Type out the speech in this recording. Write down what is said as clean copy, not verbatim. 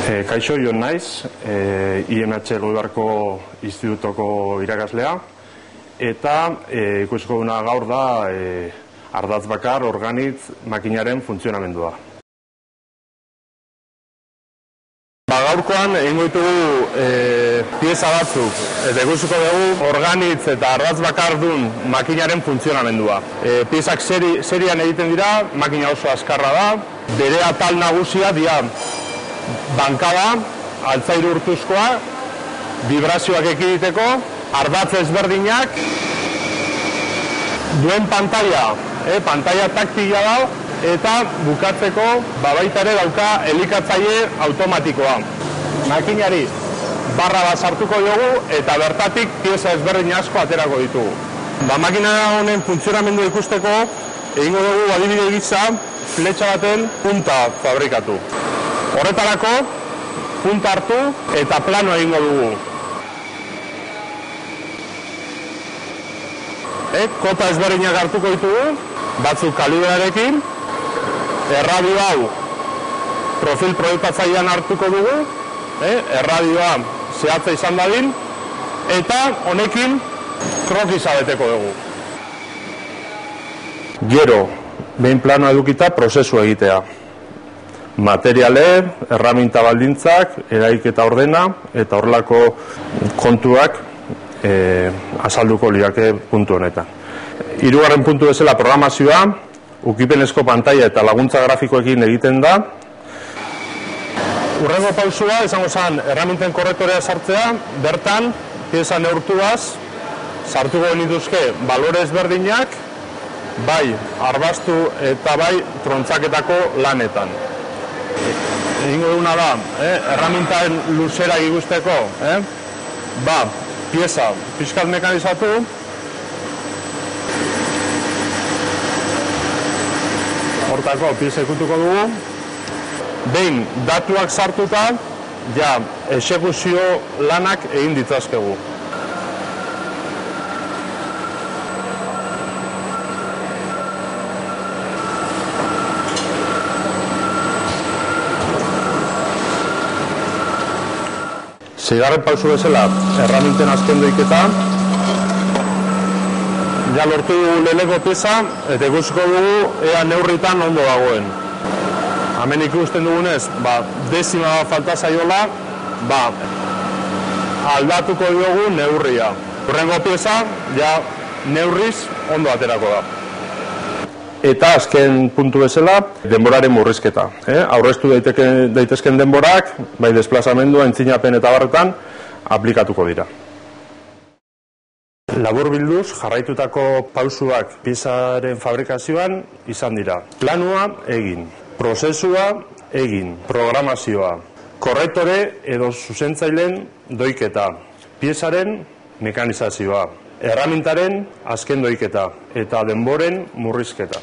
Kaixo, Jon naiz, IMH Goibarko Institutoko irakaslea, eta ikusiko duna gaur da ardatz bakar organitz makinaren funtzionamendua. Gaurkoan egingo ditugu pieza batzuk, eta ikusiko dugu organitz eta ardatz bakar duen makinaren funtzionamendua. Piezak serian egiten dira, makina oso azkarra da, bere atal nagusia dira bankada, altzairu urtuzkoa, vibrazioak ekiditeko, ardatz ezberdinak, duen pantalla taktila da, eta bukatzeko baita ere dauka elikatzaile automatikoa. Makinari barra bat sartuko dugu eta bertatik pieza ezberdin asko aterako ditugu. Makina honen funtzionamendu ikusteko egingo dugu adibide gisa fletxa baten punta fabrikatu. Horretarako, punta hartu eta plano egingo dugu. Kota ezberdinak hartuko ditugu, batzuk kalibrearekin, erradio hau profil proiektatzailean hartuko dugu, erradioa zehatza izan dadin, eta honekin krokisa beteko dugu. Gero, behin planoa edukita prozesu egitea. Materiale, erraminta baldintzak, eraiketa ordena, eta horrelako kontuak azalduko liake puntu honetan. Hirugarren puntu bezala programazioa, ukipenezko pantalla eta laguntza grafikoekin egiten da. Hurrengo pausua, izango zen, erraminten korrektorea sartzea, bertan, pieza neurtuaz, sartuko genituzke balore ezberdinak, bai arbaztu eta bai trontzaketako lanetan. Egingo duguna da, erramintaen luzera ikusteko, pieza pixkat mekanizatu, hortako pieza ikutuko dugu, behin datuak sartuta, ja exekuzio lanak egin ditzazkegu. Seigarren pausu bezala, erraminten azken doiketa, ja lortu dugu leheneko pieza, eta ikusiko dugu ea neurritan ondo dagoen. Hemen ikusten dugunez, dezima bat falta zaiola, aldatuko dugu neurria. Hurrengo pieza, ja neurriz ondo aterako da. Eta azken puntu bezala, denboraren murrizketa. Aurreztu daitezken denborak, bai desplazamendua, aintzinapen eta barretan, aplikatuko dira. Labur bilduz, jarraitutako pausuak piezaren fabrikazioan izan dira. Planua egin, prozesua egin, programazioa, korrektore edo zuzentzaileen doiketa, piezaren mekanizazioa, erramintaren azken doiketa eta denboren murrizketa.